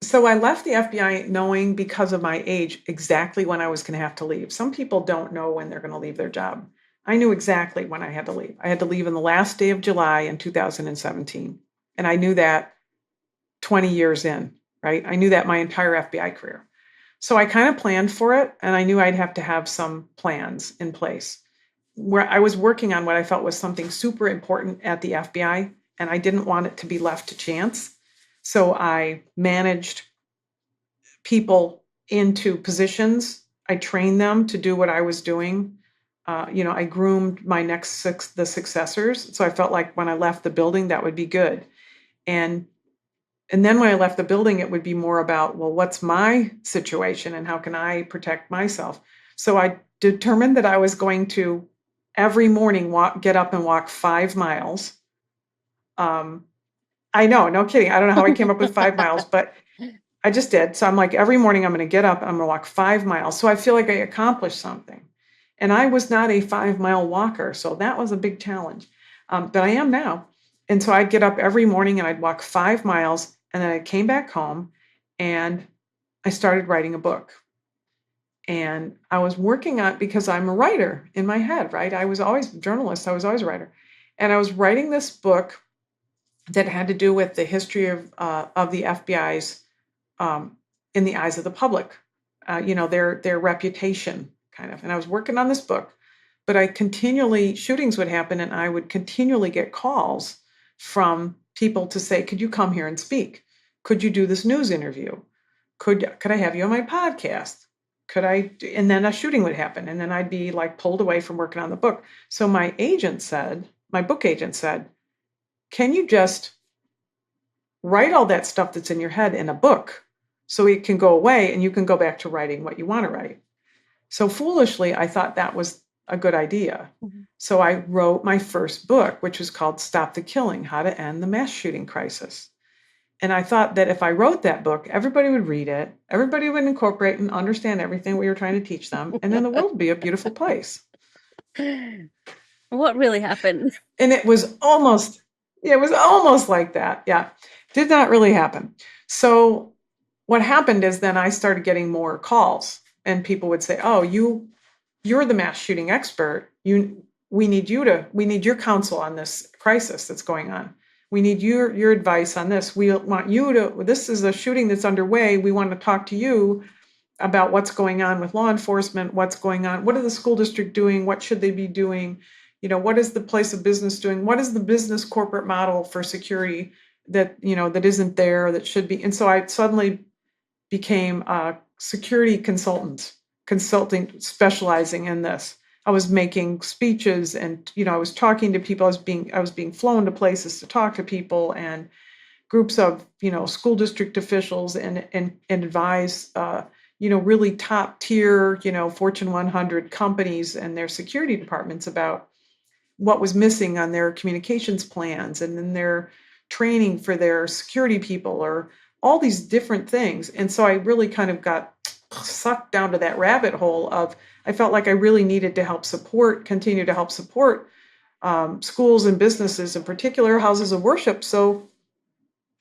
So I left the FBI knowing, because of my age, exactly when I was going to have to leave. Some people don't know when they're going to leave their job. I knew exactly when I had to leave. I had to leave on the last day of July in 2017. And I knew that 20 years in, right? I knew that my entire FBI career. So I kind of planned for it, and I knew I'd have to have some plans in place. Where I was working on what I felt was something super important at the FBI, and I didn't want it to be left to chance. So I managed people into positions. I trained them to do what I was doing. I groomed the successors. So I felt like when I left the building, that would be good. And then when I left the building, it would be more about, well, what's my situation and how can I protect myself? So I determined that I was going to every morning get up and walk 5 miles. I know, no kidding. I don't know how I came up with 5 miles, but I just did. So I'm like, every morning I'm going to get up and I'm going to walk 5 miles. So I feel like I accomplished something. And I was not a 5-mile walker. So that was a big challenge. But I am now. And so I'd get up every morning and I'd walk 5 miles. And then I came back home and I started writing a book. And I was working on, because I'm a writer in my head, right? I was always a journalist. I was always a writer. And I was writing this book that had to do with the history of the FBI's in the eyes of the public, their reputation, kind of. And I was working on this book, but shootings would happen, and I would continually get calls from people to say, "Could you come here and speak? Could you do this news interview? Could I have you on my podcast? Could I?" And then a shooting would happen, and then I'd be like pulled away from working on the book. So my book agent said, "Can you just write all that stuff that's in your head in a book so it can go away and you can go back to writing what you want to write?" So foolishly, I thought that was a good idea. Mm-hmm. So I wrote my first book, which was called Stop the Killing: How to End the Mass Shooting Crisis. And I thought that if I wrote that book, everybody would read it, everybody would incorporate and understand everything we were trying to teach them, and then the world would be a beautiful place. What really happened? And it was almost like that. Yeah. Did not really happen. So what happened is then I started getting more calls, and people would say, "Oh, you're the mass shooting expert. We need your counsel on this crisis that's going on. We need your advice on this. We want this is a shooting that's underway. We want to talk to you about what's going on with law enforcement, what's going on, what are the school district doing, what should they be doing? What is the place of business doing? What is the business corporate model for security that isn't there, that should be?" And so I suddenly became a security consulting, specializing in this. I was making speeches, and I was talking to people. I was being flown to places to talk to people and groups of school district officials and advise really top tier Fortune 100 companies and their security departments about what was missing on their communications plans and in their training for their security people, or all these different things. And so I really kind of got sucked down to that rabbit hole of, I felt like I really needed to continue to help support schools and businesses, in particular houses of worship. So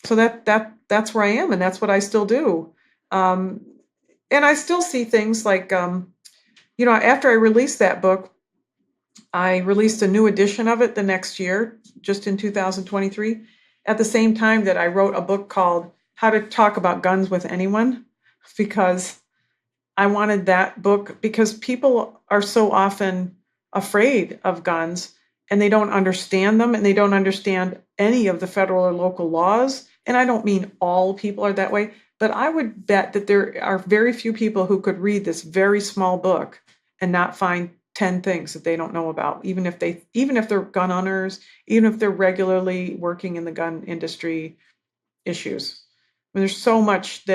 that's where I am, and that's what I still do. And I still see things like, after I released that book, I released a new edition of it the next year, just in 2023, at the same time that I wrote a book called How to Talk About Guns with Anyone, because I wanted that book, because people are so often afraid of guns, and they don't understand them, and they don't understand any of the federal or local laws. And I don't mean all people are that way, but I would bet that there are very few people who could read this very small book and not find 10 things that they don't know about, even if they're gun owners, even if they're regularly working in the gun industry issues. I mean, there's so much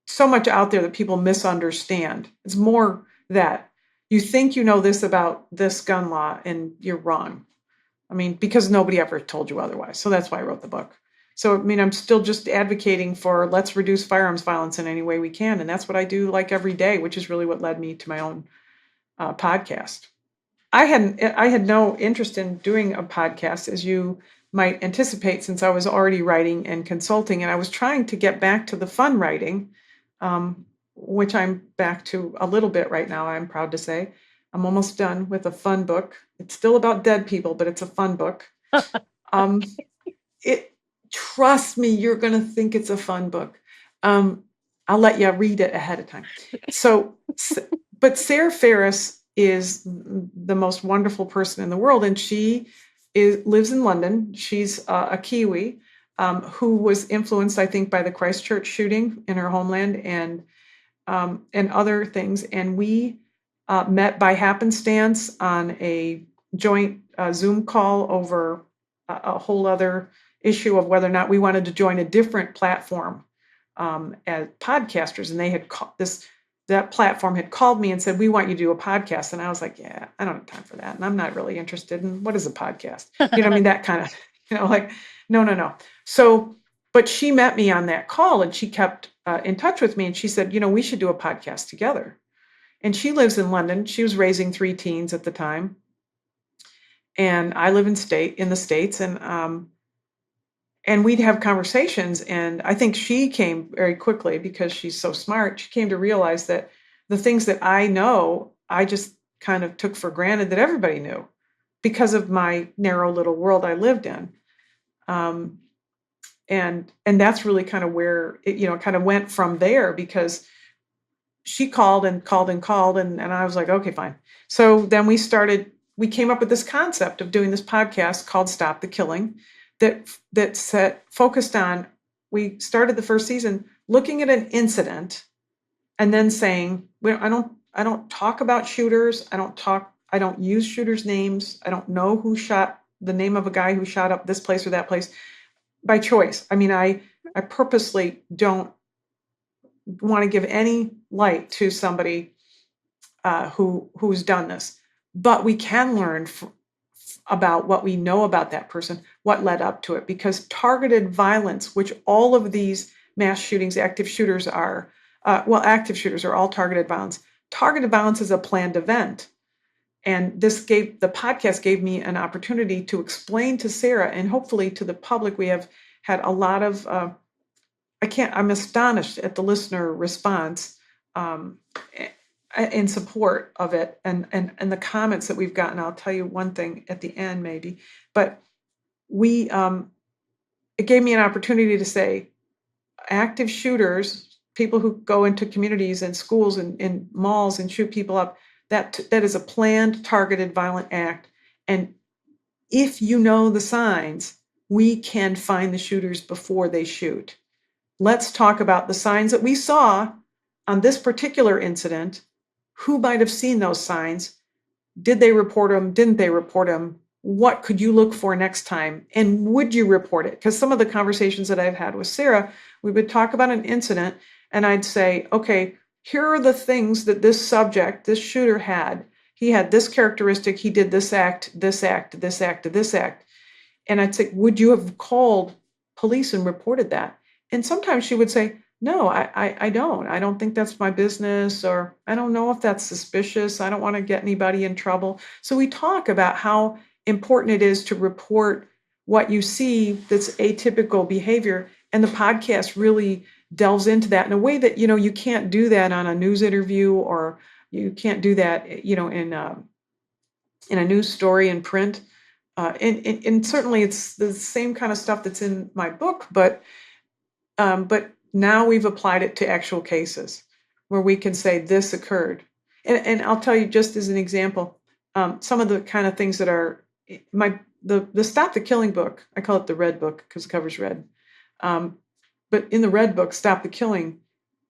so much out there that people misunderstand. It's more that you think you know this about this gun law and you're wrong. I mean, because nobody ever told you otherwise. So that's why I wrote the book. So, I mean, I'm still just advocating for let's reduce firearms violence in any way we can. And that's what I do like every day, which is really what led me to my own podcast. I had no interest in doing a podcast, as you might anticipate, since I was already writing and consulting, and I was trying to get back to the fun writing, which I'm back to a little bit right now, I'm proud to say. I'm almost done with a fun book. It's still about dead people, but it's a fun book. Trust me, you're going to think it's a fun book. I'll let you read it ahead of time. But Sarah Ferris is the most wonderful person in the world, and she lives in London. She's a Kiwi who was influenced, I think, by the Christchurch shooting in her homeland and other things. And we met by happenstance on a joint Zoom call over a whole other issue of whether or not we wanted to join a different platform as podcasters. And they had that platform had called me and said, we want you to do a podcast. And I was like, yeah, I don't have time for that. And I'm not really interested in what is a podcast? You know what I mean? That kind of, like, no. So, but she met me on that call and she kept in touch with me. And she said, we should do a podcast together. And she lives in London. She was raising 3 teens at the time. And I live in the States. And we'd have conversations. And I think she came very quickly, because she's so smart, she came to realize that the things that I know, I just kind of took for granted that everybody knew because of my narrow little world I lived in. And that's really kind of where it, kind of went from there, because she called and called and called. And I was like, okay, fine. So then we came up with this concept of doing this podcast called Stop the Killing that focused on, we started the first season looking at an incident and then saying, I don't talk about shooters. I don't use shooters' names. I don't know the name of a guy who shot up this place or that place by choice. I mean, I purposely don't want to give any light to somebody who's done this, but we can learn about what we know about that person, what led up to it, because targeted violence, which all of these mass shootings, active shooters are, active shooters are all targeted violence. Targeted violence is a planned event. And the podcast gave me an opportunity to explain to Sarah and hopefully to the public. We have had a lot of, I'm astonished at the listener response in support of it and the comments that we've gotten. I'll tell you one thing at the end maybe, but it gave me an opportunity to say active shooters, people who go into communities and schools and malls and shoot people up, that is a planned, targeted, violent act. And if you know the signs, we can find the shooters before they shoot. Let's talk about the signs that we saw on this particular incident. Who might have seen those signs? Did they report them? Didn't they report them? What could you look for next time? And would you report it? Because some of the conversations that I've had with Sarah, we would talk about an incident and I'd say, okay, here are the things that this shooter had. He had this characteristic. He did this act, this act, this act, this act. And I'd say, would you have called police and reported that? And sometimes she would say, no, I don't. I don't think that's my business, or I don't know if that's suspicious. I don't want to get anybody in trouble. So we talk about how important it is to report what you see that's atypical behavior. And the podcast really delves into that in a way that, you can't do that on a news interview, or you can't do that, in a news story in print. And certainly it's the same kind of stuff that's in my book, but now we've applied it to actual cases where we can say this occurred. And I'll tell you, just as an example, some of the kind of things that are the Stop the Killing book. I call it the red book because the cover's red. But in the red book, Stop the Killing,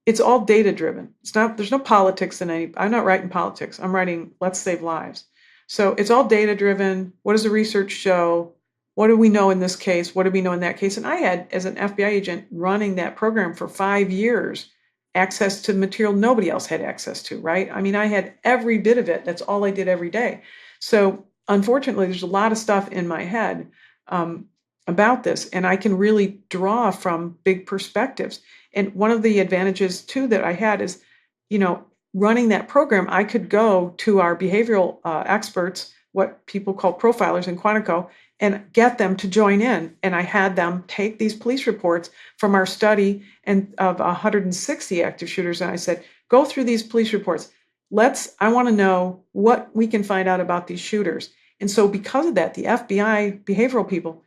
it's all data driven. There's no politics in any. I'm not writing politics. I'm writing Let's Save Lives. So it's all data driven. What does the research show? What do we know in this case? What do we know in that case? And I had, as an FBI agent running that program for 5 years, access to material nobody else had access to, right? I mean, I had every bit of it. That's all I did every day. So unfortunately, there's a lot of stuff in my head about this, and I can really draw from big perspectives. And one of the advantages too that I had is, running that program, I could go to our behavioral experts, what people call profilers in Quantico, and get them to join in. And I had them take these police reports from our study and of 160 active shooters. And I said, go through these police reports. I want to know what we can find out about these shooters. And so because of that, the FBI behavioral people,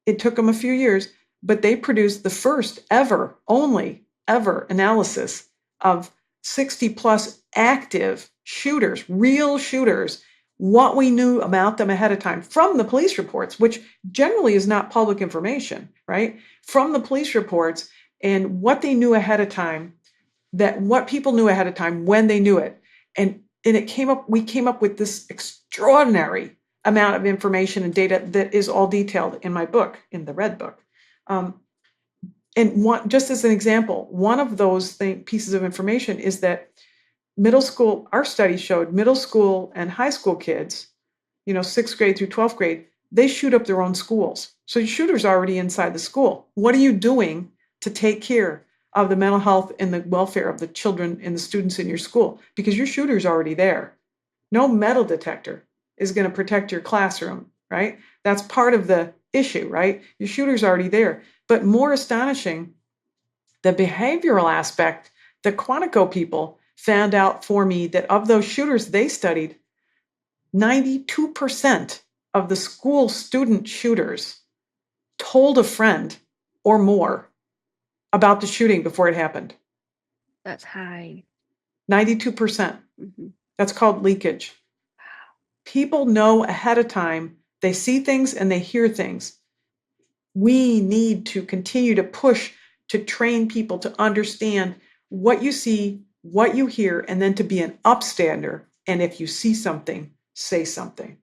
it took them a few years, but they produced the first ever, only ever analysis of 60 plus active shooters, real shooters, what we knew about them ahead of time from the police reports, which generally is not public information, right? From the police reports and what they knew ahead of time, what people knew ahead of time when they knew it. And we came up with this extraordinary amount of information and data that is all detailed in my book, in the red book. Just as an example, one of those pieces of information is that our study showed middle school and high school kids, 6th grade through 12th grade, they shoot up their own schools. So your shooter's already inside the school. What are you doing to take care of the mental health and the welfare of the children and the students in your school? Because your shooter's already there. No metal detector is going to protect your classroom, right? That's part of the issue, right? Your shooter's already there. But more astonishing, the behavioral aspect, the Quantico people found out for me that of those shooters they studied, 92% of the school student shooters told a friend or more about the shooting before it happened. That's high. 92%. That's called leakage. People know ahead of time. They see things and they hear things. We need to continue to push to train people to understand what you see, what you hear, and then to be an upstander. And if you see something, say something.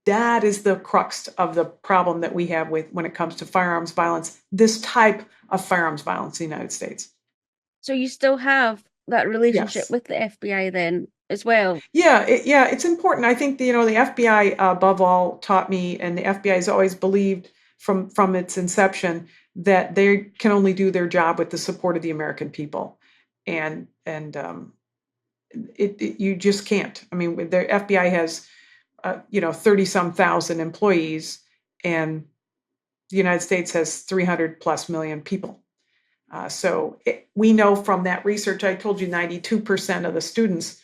That is the crux of the problem that we have when it comes to firearms violence, this type of firearms violence in the United States. So you still have that relationship with the FBI then as well? Yeah, it's important. I think the FBI above all taught me, and the FBI has always believed from its inception that they can only do their job with the support of the American people, and you just can't. I mean, the FBI has 30-some thousand employees, and the United States has 300 plus million people. So we know from that research, I told you 92% of the students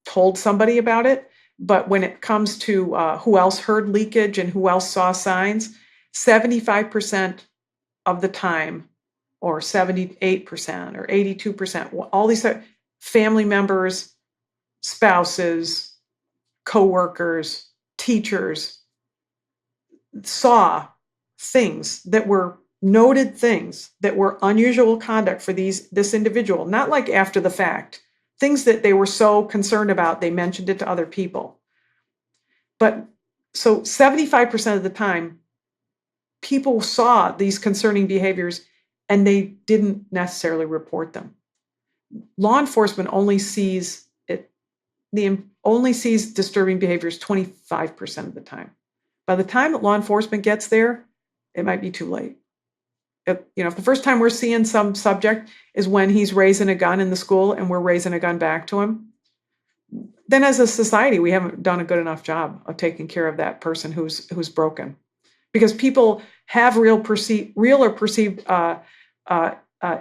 told somebody about it. But when it comes to who else heard leakage and who else saw signs, 75% of the time, or 78% or 82%, all these family members, spouses, coworkers, teachers saw things that were noted, things that were unusual conduct for this individual, not like after the fact, things that they were so concerned about, they mentioned it to other people. But so 75% of the time, people saw these concerning behaviors and they didn't necessarily report them. Law enforcement only sees disturbing behaviors 25% of the time. By the time that law enforcement gets there, it might be too late. If the first time we're seeing some subject is when he's raising a gun in the school and we're raising a gun back to him, then as a society, we haven't done a good enough job of taking care of that person who's broken. Because people have real or perceived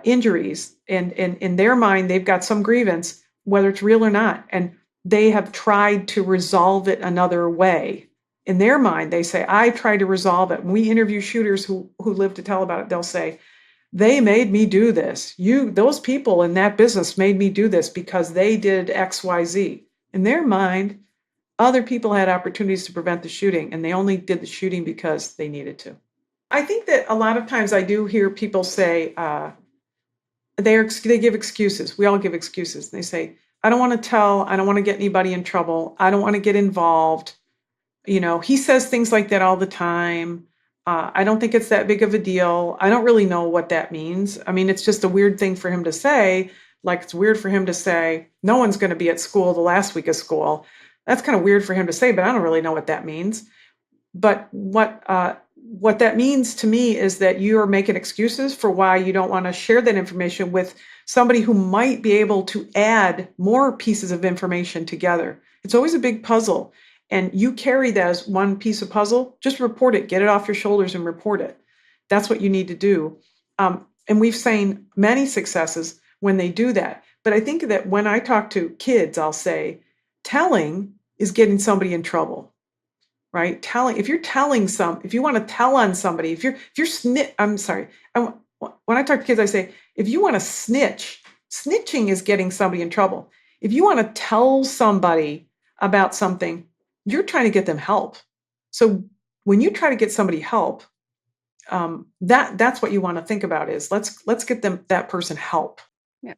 injuries, and in their mind, they've got some grievance, whether it's real or not, and they have tried to resolve it another way. In their mind, they say, I tried to resolve it. When we interview shooters who live to tell about it, they'll say, they made me do this. Those people in that business made me do this because they did X, Y, Z. In their mind, Other people had opportunities to prevent the shooting, and they only did the shooting because they needed to. I think that a lot of times I do hear people say they give excuses. We all give excuses. They say, I don't want to tell. I don't want to get anybody in trouble. I don't want to get involved. He says things like that all the time. I don't think it's that big of a deal. I don't really know what that means. I mean, it's just a weird thing for him to say. Like, it's weird for him to say, no one's going to be at school the last week of school. That's kind of weird for him to say, but I don't really know what that means. But what that means to me is that you are making excuses for why you don't want to share that information with somebody who might be able to add more pieces of information together. It's always a big puzzle. And you carry that as one piece of puzzle, just report it, get it off your shoulders and report it. That's what you need to do. And we've seen many successes when they do that. But I think that when I talk to kids, I'll say, telling is getting somebody in trouble, right? If you want to tell on somebody, when I talk to kids, I say, if you want to snitch, snitching is getting somebody in trouble. If you want to tell somebody about something, you're trying to get them help. So when you try to get somebody help, that's what you want to think about is let's get that person help. Yeah.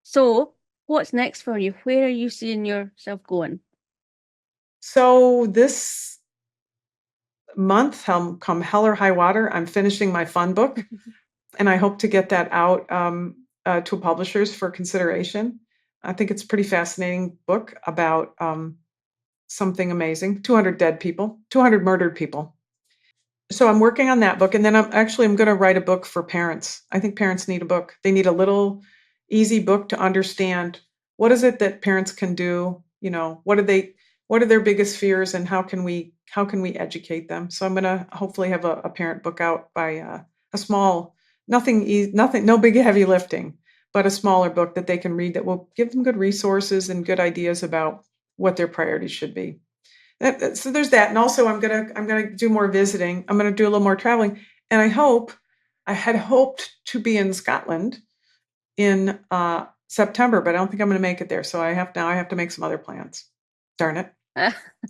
So what's next for you? Where are you seeing yourself going? So this month, come hell or high water, I'm finishing my fun book, and I hope to get that out to publishers for consideration. I think it's a pretty fascinating book about something amazing. 200 dead people, 200 murdered people. So I'm working on that book, and then I'm going to write a book for parents. I think parents need a book. They need a little easy book to understand what is it that parents can do. What are their biggest fears, and how can we educate them? So I'm going to hopefully have a parent book out by a small, nothing, no big heavy lifting, but a smaller book that they can read that will give them good resources and good ideas about what their priorities should be. So there's that. And also I'm gonna do more visiting. I'm gonna do a little more traveling. And I had hoped to be in Scotland in September, but I don't think I'm gonna make it there. So I have to make some other plans. Darn it.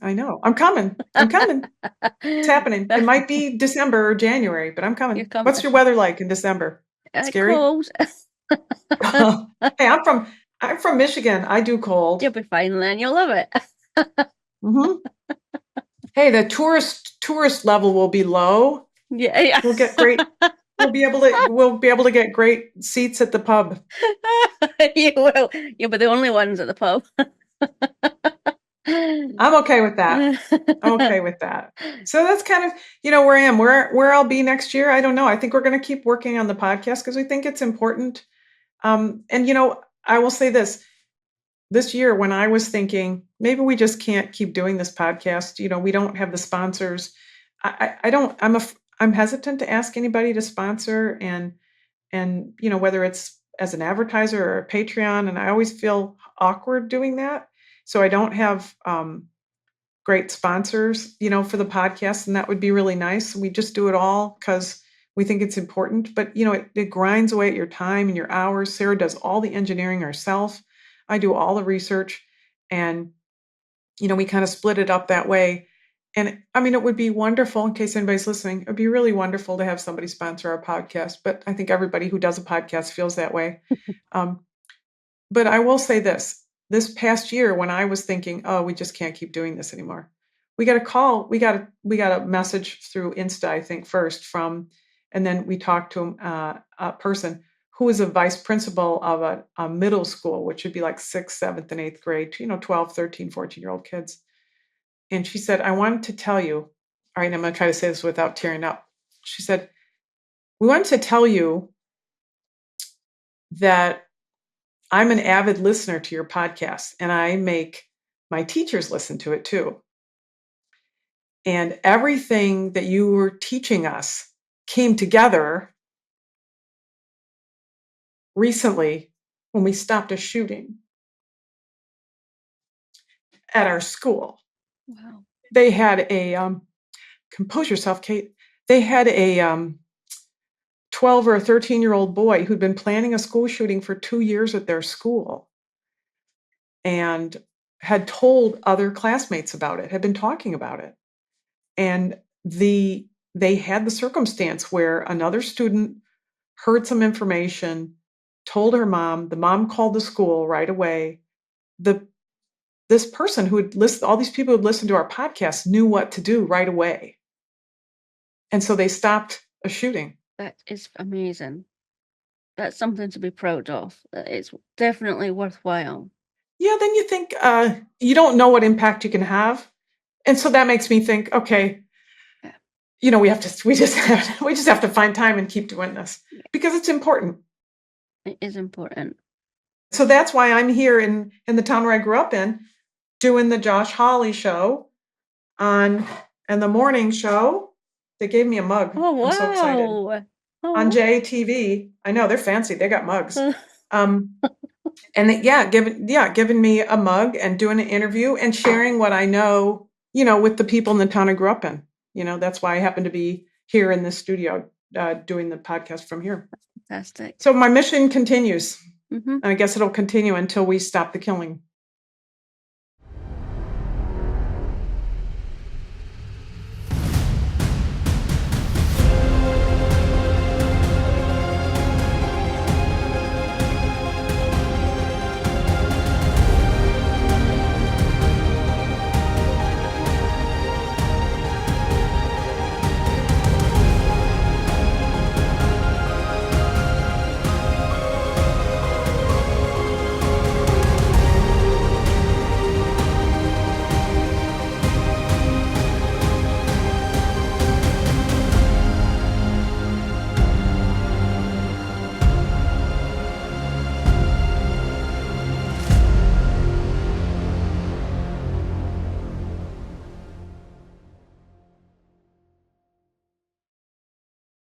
I know. I'm coming. It's happening. It might be December or January, but I'm coming. You're coming. What's your weather like in December? Scary? Cold. Hey, I'm from Michigan. I do cold. You'll be fine, Lynn. You'll love it. Mm-hmm. Hey, the tourist level will be low. Yeah. We'll get great. We'll be able to get great seats at the pub. You will. You'll be the only ones at the pub. I'm okay with that. So that's kind of, where I am. Where I'll be next year, I don't know. I think we're going to keep working on the podcast because we think it's important. And I will say this year when I was thinking maybe we just can't keep doing this podcast, we don't have the sponsors. I'm hesitant to ask anybody to sponsor and whether it's as an advertiser or a Patreon, and I always feel awkward doing that. So I don't have great sponsors, for the podcast, and that would be really nice. We just do it all because we think it's important, but it grinds away at your time and your hours. Sarah does all the engineering herself. I do all the research, and we kind of split it up that way. And I mean, it would be wonderful, in case anybody's listening, it would be really wonderful to have somebody sponsor our podcast. But I think everybody who does a podcast feels that way. But I will say this past year when I was thinking, oh, we just can't keep doing this anymore. We got a call, we got a message through Insta, I think first and then we talked to a person who is a vice principal of a middle school, which would be like 6th, 7th, and 8th grade, 12, 13, 14-year-old kids. And she said, I wanted to tell you, all right, I'm going to try to say this without tearing up. She said, we wanted to tell you that I'm an avid listener to your podcast, and I make my teachers listen to it too. And everything that you were teaching us came together recently when we stopped a shooting at our school. Wow. They had compose yourself, Kate. They had a 12 or a 13-year-old boy who'd been planning a school shooting for 2 years at their school. And had told other classmates about it, had been talking about it. And they had the circumstance where another student heard some information, told her mom, the mom called the school right away. This person who had listened, all these people who had listened to our podcast knew what to do right away. And so they stopped a shooting. That is amazing. That's something to be proud of. It's definitely worthwhile. Yeah, then you think you don't know what impact you can have. And so that makes me think, okay, Yeah. we just have to find time and keep doing this because it's important. It is important. So that's why I'm here in the town where I grew up in, doing the Josh Hawley show and the morning show. They gave me a mug. Oh, wow. I'm so excited. On JTV. I know, they're fancy. They got mugs. And giving me a mug and doing an interview and sharing what I know, with the people in the town I grew up in. That's why I happen to be here in this studio doing the podcast from here. Fantastic. So my mission continues. Mm-hmm. And I guess it'll continue until we stop the killing.